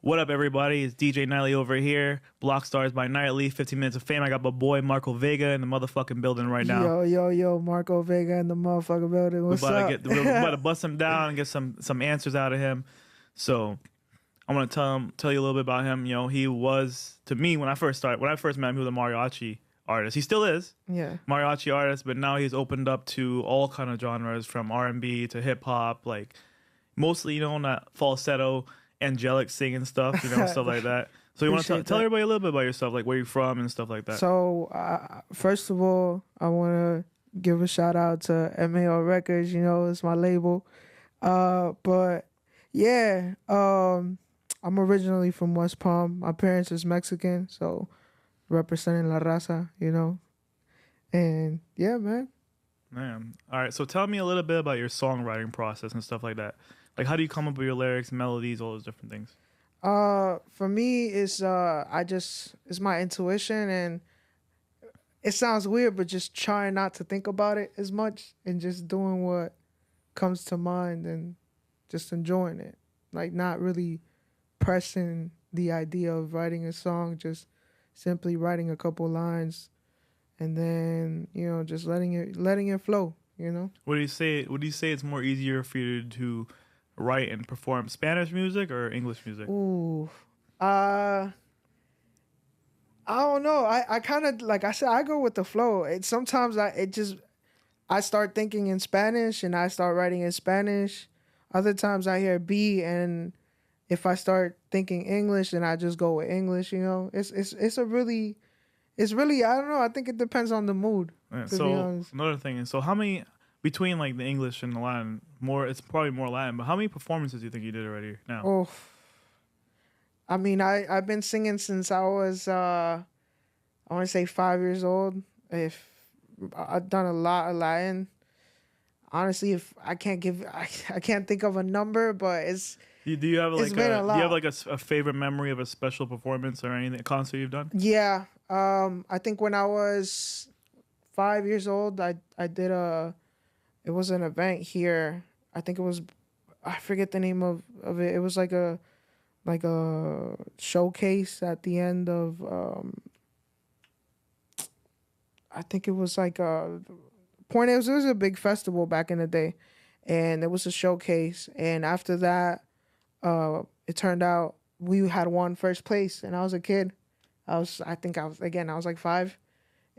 What up, everybody? It's DJ Nightly over here. Blockstars by Nightly. 15 minutes of fame. I got my boy Marco Vega in the motherfucking building right now. Yo, Marco Vega in the motherfucking building. What's up? We're about to bust him down and get some answers out of him. So I want to tell you a little bit about him. You know, he was, to me, when I first met him, he was a mariachi artist. He still is. Yeah. Mariachi artist, but now he's opened up to all kind of genres, from R&B to hip hop, like mostly, you know, not falsetto, angelic singing stuff, you know, stuff like that. So you want to tell everybody a little bit about yourself, like where you're from and stuff like that. So first of all, I want to give a shout out to MAO Records. You know, it's my label. But yeah, I'm originally from West Palm. My parents is Mexican, so representing La Raza, you know. And yeah, man. All right, so tell me a little bit about your songwriting process and stuff like that. Like, how do you come up with your lyrics, melodies, all those different things? For me, it's it's my intuition, and it sounds weird, but just trying not to think about it as much and just doing what comes to mind and just enjoying it. Like, not really pressing the idea of writing a song, just simply writing a couple lines and then, you know, just letting it flow, you know? Would you say it's more easier for you to write and perform Spanish music or English music? Ooh. I don't know. I kind of, like I said, I go with the flow. Sometimes I start thinking in Spanish and I start writing in Spanish. Other times I hear B, and if I start thinking English, then I just go with English, you know? It's really, I don't know. I think it depends on the mood. Yeah, so another thing is, so how many, between like the English and the Latin, it's probably more Latin, but how many performances do you think you did already now? Oh, I mean, I've been singing since I was, I want to say 5 years old. If I've done a lot of Latin. Honestly, if I can't think of a number, but do you have like do you have like a favorite memory of a special performance or anything, a concert you've done? Yeah. I think when I was 5 years old, I did it was an event here. I think it was, I forget the name of it. It was like a showcase at the end of, I think it was like it was a big festival back in the day, and it was a showcase. And after that, it turned out we had won first place, and I was a kid. I was like 5.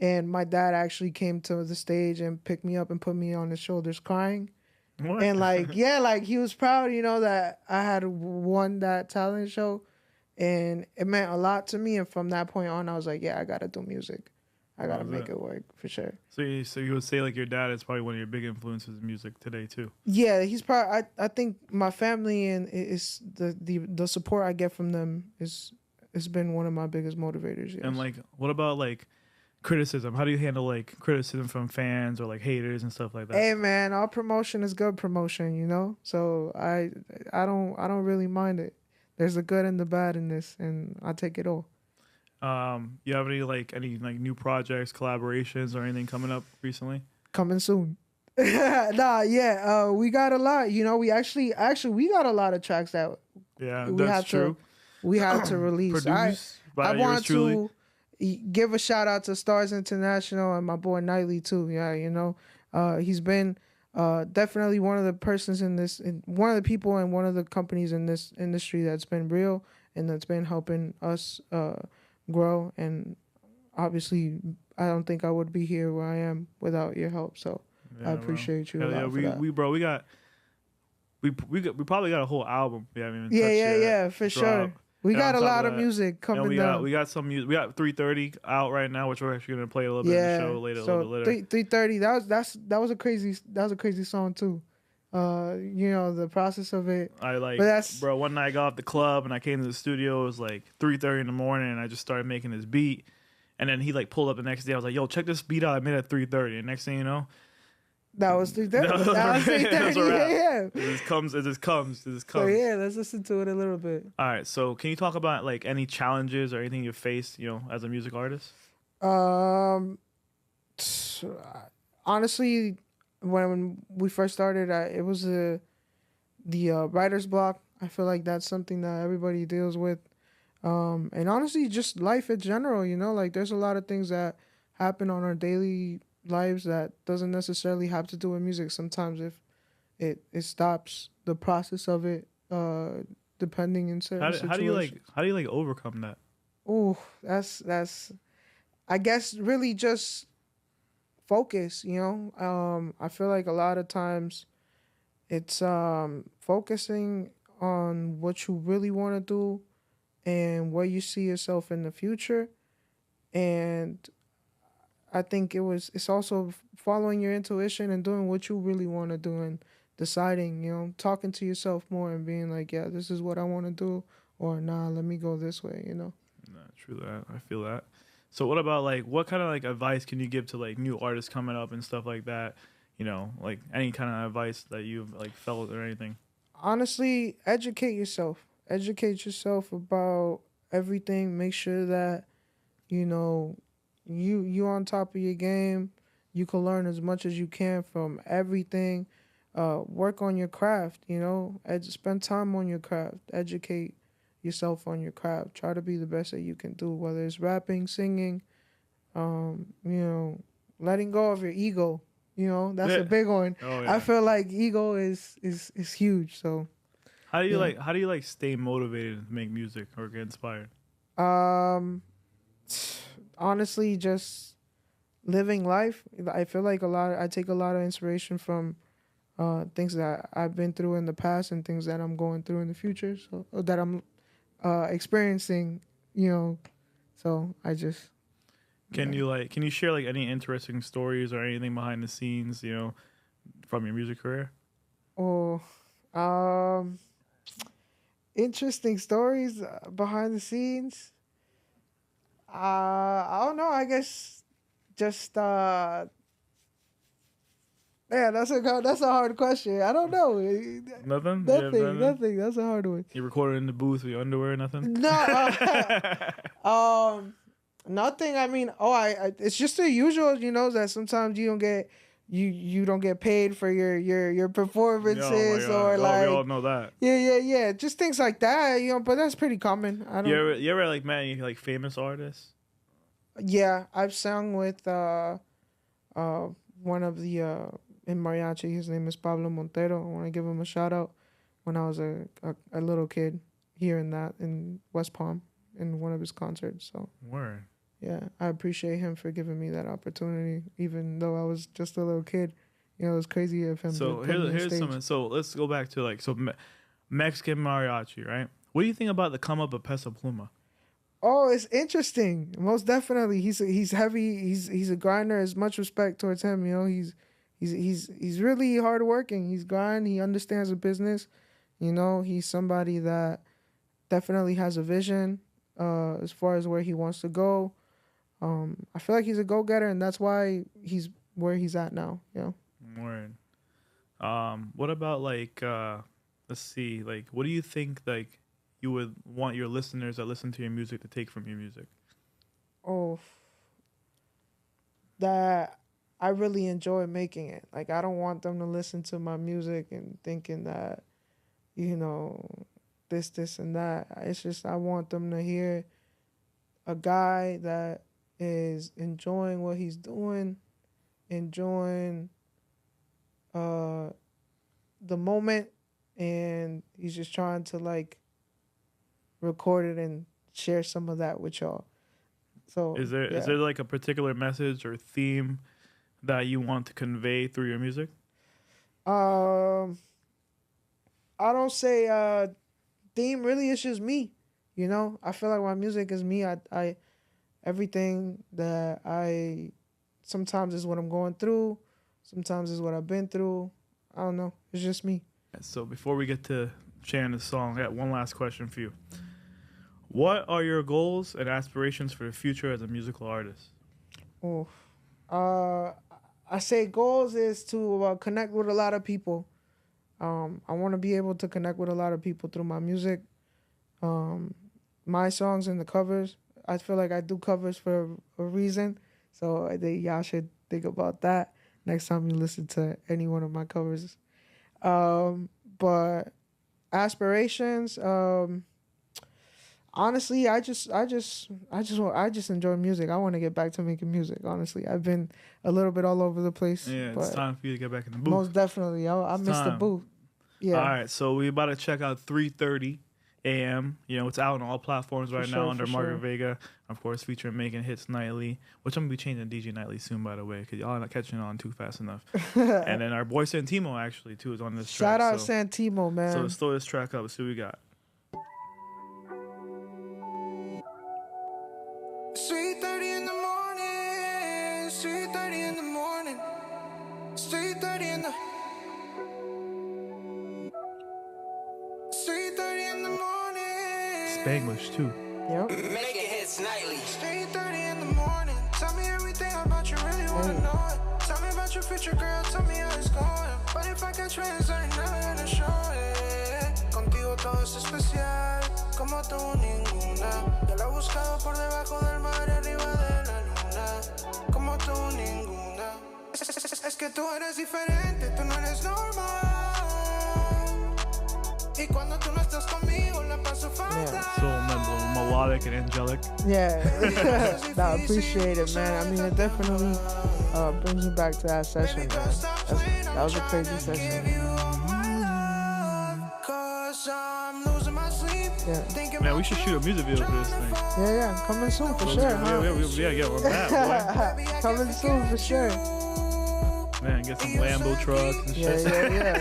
And my dad actually came to the stage and picked me up and put me on his shoulders crying. What? And like, yeah, like he was proud, you know, that I had won that talent show. And it meant a lot to me. And from that point on, I was like, yeah, I got to do music. I got to make it work for sure. So you would say like your dad is probably one of your big influences in music today too? Yeah, he's probably, I think my family and is the support I get from them it's been one of my biggest motivators. Yes. And like, what about like criticism? How do you handle like criticism from fans or like haters and stuff like that? Hey man, all promotion is good promotion, you know? So I don't really mind it. There's the good and the bad in this, and I take it all. You have any new projects, collaborations, or anything coming up recently? Coming soon. We got a lot. You know, we actually we got a lot of tracks that we had to release. Produced by I yours want truly. to give a shout out to Stars International and my boy Nightly too. Yeah, you know, he's been definitely one of the persons one of the people and one of the companies in this industry that's been real and that's been helping us grow. And obviously, I don't think I would be here where I am without your help. So I appreciate you. We probably got a whole album. We haven't even yeah, for sure. We got a lot of music coming down. We got some music. We got 330 out right now, which we're actually gonna play a little bit in the show later. So a little bit later. 330. That was a crazy song too. You know, the process of it. Bro, one night I got off the club and I came to the studio. It was like 3:30 in the morning, and I just started making this beat. And then he like pulled up the next day. I was like, "Yo, check this beat out I made at 3:30." And next thing you know, that was 3:30. That was 3:30. Yeah. It just comes. So yeah, let's listen to it a little bit. All right. So can you talk about like any challenges or anything you faced, you know, as a music artist? Honestly, when we first started, it was the writer's block. I feel like that's something that everybody deals with. And honestly, just life in general, like there's a lot of things that happen on our daily lives that doesn't necessarily have to do with music. Sometimes if it stops the process of it, depending in certain situations. How do you like overcome that? Oh, that's I guess really just focus, I feel like a lot of times it's focusing on what you really want to do and where you see yourself in the future. And I think it's also following your intuition and doing what you really want to do and deciding, talking to yourself more and being like, yeah, this is what I want to do, or nah, let me go this way. Nah, true that. I feel that. So what about like what kind of like advice can you give to like new artists coming up and stuff like that? Like any kind of advice that you've like felt or anything. Honestly, educate yourself. Educate yourself about everything. Make sure that you know you on top of your game. You can learn as much as you can from everything. Work on your craft. Spend time on your craft. Educate yourself on your craft. Try to be the best that you can do, whether it's rapping, singing, letting go of your ego. That's a Yeah. big one. Oh I yeah. feel like ego is huge. So yeah. How do you like stay motivated to make music or get inspired? Um, honestly, just living life. I feel like I take a lot of inspiration from things that I've been through in the past and things that I'm going through in the future. So that I'm experiencing. You know, so I just yeah. Can you share like any interesting stories or anything behind the scenes, from your music career? Oh, um, interesting stories behind the scenes. I don't know. I guess just yeah. That's a hard question. I don't know. Nothing? Yeah, Nothing. nothing. Nothing. That's a hard one. You recorded in the booth with your underwear or nothing? No. Nothing. I mean, it's just the usual. That sometimes you don't get paid for your Oh my performances god. or Oh, we like all know that. yeah. Just things like that. But that's pretty common. I don't. You ever like met any like famous artists? Yeah, I've sung with uh one of the in mariachi. His name is Pablo Montero. I want to give him a shout out. When I was a little kid, hearing that in West Palm in one of his concerts. So Word. yeah, I appreciate him for giving me that opportunity, even though I was just a little kid. It was crazy of him to So put me on here's stage. something. So let's go back to like Mexican mariachi, right? What do you think about the come up of Peso Pluma? Oh, it's interesting. Most definitely, he's heavy. He's a grinder. As much respect towards him. He's really hardworking. He's grind. He understands the business. He's somebody that definitely has a vision as far as where he wants to go. I feel like he's a go-getter, and that's why he's where he's at now. Word. What about like let's see, like what do you think like you would want your listeners that listen to your music to take from your music? Oh, that I really enjoy making it. Like I don't want them to listen to my music and thinking that, you know, this and that. It's just I want them to hear a guy that is enjoying what he's doing, enjoying uh the moment, and he's just trying to like record it and share some of that with y'all. So Is yeah. there like a particular message or theme that you want to convey through your music? Um I don't say theme, really. It's just me. I feel like my music is me. I everything that I sometimes is what I'm going through, sometimes is what I've been through. I don't know. It's just me. So before we get to sharing the song, I got one last question for you. What are your goals and aspirations for the future as a musical artist? Oh, uh, I say goals is to connect with a lot of people. I want to be able to connect with a lot of people through my music, um, my songs and the covers. I feel like I do covers for a reason, so y'all should think about that next time you listen to any one of my covers. But Aspirations. Honestly, I just enjoy music. I want to get back to making music. Honestly, I've been a little bit all over the place. Yeah, it's time for you to get back in the booth. Most definitely, I miss the booth. Yeah. All right, so we about to check out 3:30 a.m. You know, it's out on all platforms right now under Margaret Vega, of course, featuring Making Hits Nightly, which I'm gonna be changing DJ Nightly soon, by the way, because y'all are not catching on too fast enough. And then our boy Santimo actually too is on this track. Shout out Santimo, man. So let's throw this track up. Let's see what we got. 3:30 in the morning, 3:30 in the morning, 3:30 in the 3:30 in the morning. Spanglish too. Yep. Making Hits Nightly. 3:30 in the morning. Tell me everything about you, really wanna know it. Tell me about your future, girl. Tell me how it's going. But if I catch friends, I ain't never gonna show it. Contigo todo es especial, como tú ninguna. Yo la he buscado por debajo del mar y arriba de la luna, como tú ninguna. Es que tú eres diferente, tú no eres normal. Y cuando tú no estás conmigo, la paso fatal. So melodic and angelic. Yeah. I appreciate it, man. I mean, it definitely brings me back to that session, man. That was a crazy session. Yeah. Man, we should shoot a music video for this thing. Yeah, coming soon for sure. Yeah, we're back, boy. Coming soon for sure. Man, get some Lambo trucks and shit. Yeah.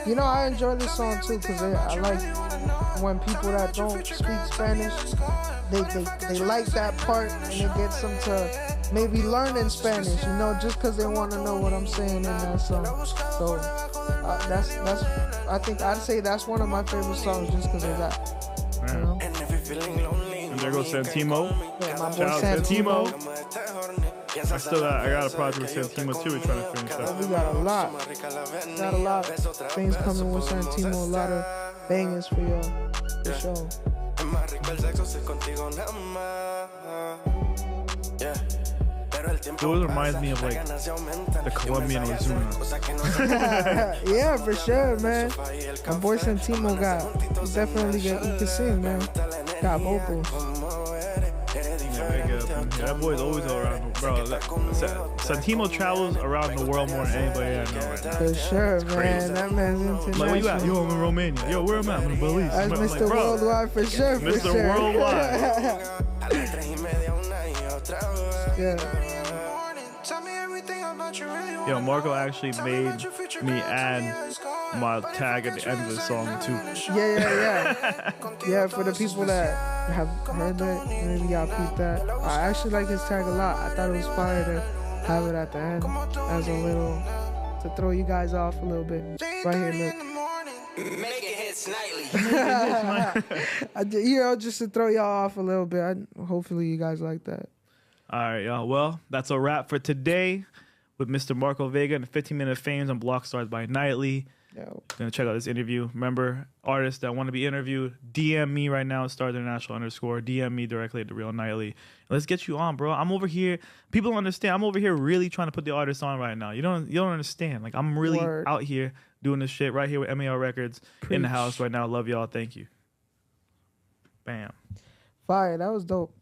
You know, I enjoy this song too because I like when people that don't speak Spanish, they like that part and it gets them to maybe learn in Spanish, you know, just because they want to know what I'm saying in that song. So that's I think I'd say that's one of my favorite songs just because of that. You know? And there goes Santimo. Yeah, my boy Shout out Santimo. I got a project with Santimo too. We're trying to finish that. We got a lot. Got a lot of things coming with Santimo. A lot of bangers for y'all. For sure. It always reminds me of like the Colombian Ozuna. Yeah, for sure, man. My boy Santimo definitely he can sing, man. Got vocals. Yeah, that boy's always around, bro. Santimo travels around the world more than anybody I know right now. For sure, man. Crazy. That man's international. Like, where you at? Yo, I'm in Romania. Yo, where am I? I'm in Belize. That's I'm Mr. like, bro, Worldwide for sure. Mr. Worldwide. Yeah. Yo, Marco actually made me add my tag at the end of the song too. Yeah. Yeah, for the people that have heard that, maybe y'all peeped that. I actually like his tag a lot. I thought it was fire to have it at the end as a little, to throw you guys off a little bit. Right here, look. Making Hits Nightly. You know, just to throw y'all off a little bit. Hopefully you guys like that. All right, y'all. Well, that's a wrap for today with Mr. Marco Vega and 15-minute fames on Blockstars by Nightly. Yo. Gonna check out this interview. Remember, artists that want to be interviewed, DM me right now, @StarsInternational_. DM me directly at The Real Nightly. Let's get you on, bro. I'm over here. People don't understand. I'm over here really trying to put the artists on right now. You don't understand. Like, I'm really out here doing this shit right here with MAR Records in the house right now. Love y'all. Thank you. Bam. Fire. That was dope.